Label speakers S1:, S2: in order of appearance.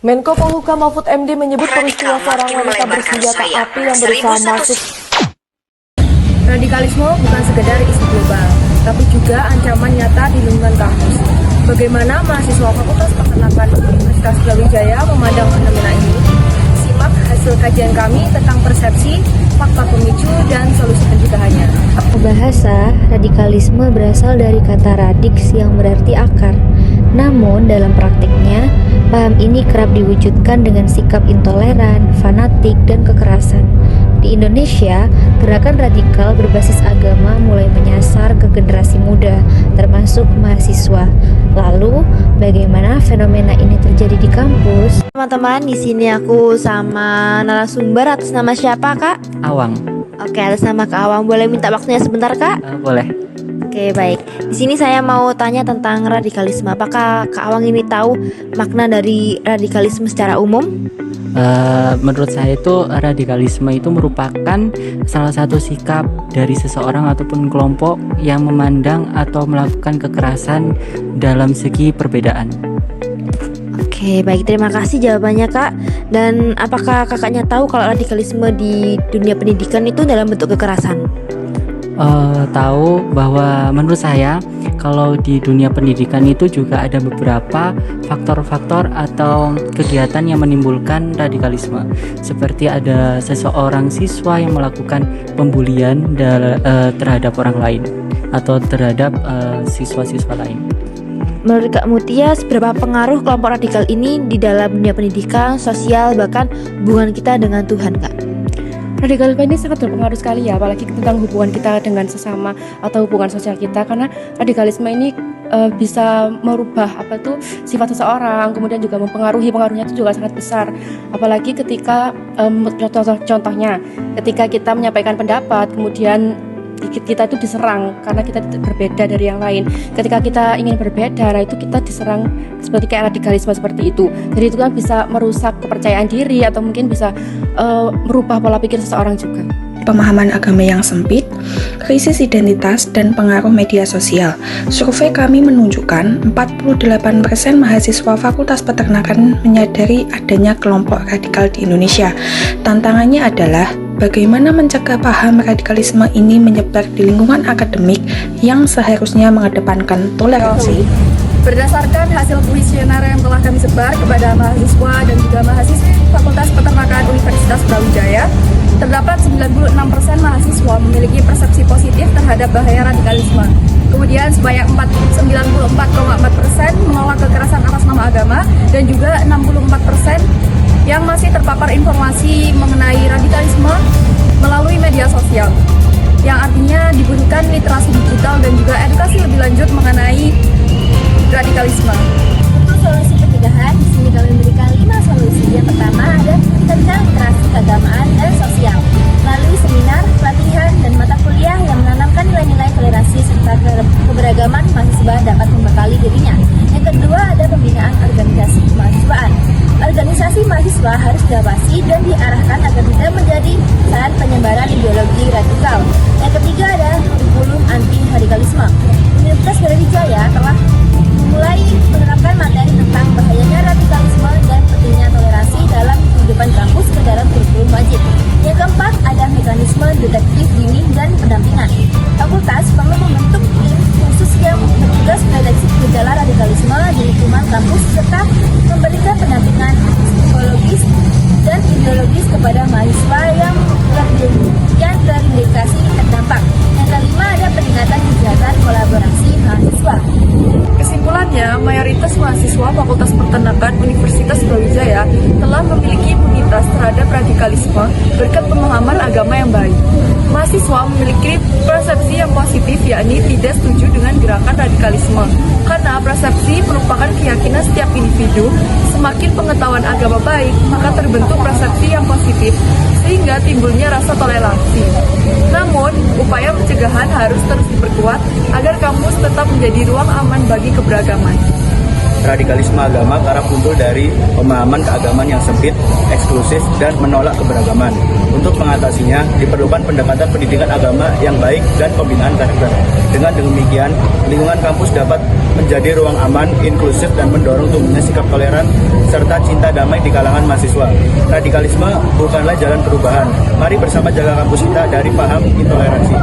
S1: Menko Polhukam Mahfud MD menyebut peristiwa seorang wanita bersenjata api yang berusaha masuk.
S2: Radikalisme bukan sekedar isu global, tapi juga ancaman nyata di lingkungan kampus. Bagaimana mahasiswa Fakultas Peternakan Universitas Brawijaya memandang fenomena ini? Simak hasil kajian kami tentang persepsi, faktor pemicu, dan solusi pencegahannya.
S3: Bahasa radikalisme berasal dari kata radix yang berarti akar. Namun dalam praktiknya, paham ini kerap diwujudkan dengan sikap intoleran, fanatik, dan kekerasan. Di Indonesia, gerakan radikal berbasis agama mulai menyasar ke generasi muda, termasuk mahasiswa. Lalu, bagaimana fenomena ini terjadi di kampus?
S4: Teman-teman, di sini aku sama narasumber. Atas nama siapa, Kak?
S5: Awang.
S4: Oke, atas nama Kak Awang. Boleh minta waktunya sebentar, Kak?
S5: Boleh.
S4: Oke, baik. Di sini saya mau tanya tentang radikalisme. Apakah Kak Awang ini tahu makna dari radikalisme secara umum?
S5: Menurut saya itu radikalisme itu merupakan salah satu sikap dari seseorang ataupun kelompok yang memandang atau melakukan kekerasan dalam segi perbedaan.
S4: Oke, baik. Terima kasih jawabannya, Kak. Dan apakah kakaknya tahu kalau radikalisme di dunia pendidikan itu dalam bentuk kekerasan?
S5: Tahu bahwa menurut saya kalau di dunia pendidikan itu juga ada beberapa faktor-faktor atau kegiatan yang menimbulkan radikalisme, seperti ada seseorang siswa yang melakukan pembulian terhadap orang lain atau terhadap siswa-siswa lain.
S4: Menurut Kak Mutia, seberapa pengaruh kelompok radikal ini di dalam dunia pendidikan, sosial, bahkan hubungan kita dengan Tuhan, Kak?
S2: Radikalisme ini sangat berpengaruh sekali ya, apalagi tentang hubungan kita dengan sesama atau hubungan sosial kita, karena radikalisme ini bisa merubah sifat seseorang, kemudian juga pengaruhnya itu juga sangat besar. Apalagi ketika contohnya ketika kita menyampaikan pendapat, kemudian kita itu diserang karena kita berbeda dari yang lain. Ketika kita ingin berbeda, nah itu kita diserang seperti kayak radikalisme seperti itu. Jadi itu kan bisa merusak kepercayaan diri atau mungkin bisa merubah pola pikir seseorang juga.
S6: Pemahaman agama yang sempit, krisis identitas, dan pengaruh media sosial. Survei kami menunjukkan 48% mahasiswa Fakultas Peternakan menyadari adanya kelompok radikal di Indonesia. Tantangannya adalah bagaimana mencegah paham radikalisme ini menyebar di lingkungan akademik yang seharusnya mengedepankan toleransi.
S2: Berdasarkan hasil kuesioner yang telah kami sebar kepada mahasiswa dan juga mahasiswa Fakultas Peternakan Universitas Brawijaya, terdapat 96% mahasiswa memiliki persepsi positif terhadap bahaya radikalisme. Kemudian sebanyak 94,4% menolak kekerasan atas nama agama, dan juga 64% yang masih terpapar informasi mengenai radikalisme melalui media sosial, yang artinya dibutuhkan literasi digital dan juga edukasi lebih lanjut mengenai radikalisme.
S3: Untuk solusi pencegahan, di sini kami memberikan 5 solusi. Yang pertama ada tentang literasi keagamaan dan sosial, melalui seminar, pelatihan, dan mata kuliah yang menanamkan nilai-nilai toleransi serta keberagaman mahasiswa dapat membekali dirinya. Yang kedua ada pembinaan organisasi kemahasiswaan. Organisasi mahasiswa harus diawasi dan diarahkan agar tidak menjadi saran penyebaran ideologi radikal. Yang ketiga ada kurikulum anti radikalisme. Universitas Brawijaya telah mulai menerapkan materi tentang bahayanya radikalisme dan pentingnya toleransi dalam kehidupan kampus ke dalam kurikulum wajib. Yang keempat ada mekanisme detektif dini dan pendampingan. Fakultas perlu membentuk tim khusus yang bertugas mendeteksi gejala radikalisme di lingkungan kampus serta memberikan pendampingan psikologis dan ideologis kepada mahasiswa yang terindikasi terdampak. Yang kelima ada peningkatan kegiatan kolaborasi mahasiswa.
S2: Kesimpulannya, mayoritas mahasiswa Fakultas Peternakan Universitas Brawijaya telah memiliki imunitas terhadap radikalisme berkat pemahaman agama yang baik. Mahasiswa memiliki persepsi yang positif, yakni tidak setuju dengan gerakan radikalisme, karena persepsi merupakan keyakinan setiap individu. Semakin pengetahuan agama baik, maka terbentuk persepsi yang positif, sehingga timbulnya rasa toleransi. Namun, upaya pencegahan harus terus diperkuat agar kampus tetap menjadi ruang aman bagi keberagaman.
S7: radikalisme agama karena muncul dari pemahaman keagamaan yang sempit, eksklusif, dan menolak keberagaman. Untuk mengatasinya, diperlukan pendekatan pendidikan agama yang baik dan pembinaan karakter. Dengan demikian, lingkungan kampus dapat menjadi ruang aman, inklusif, dan mendorong tumbuhnya sikap toleran serta cinta damai di kalangan mahasiswa. Radikalisme bukanlah jalan perubahan. Mari bersama jaga kampus kita dari paham intoleransi.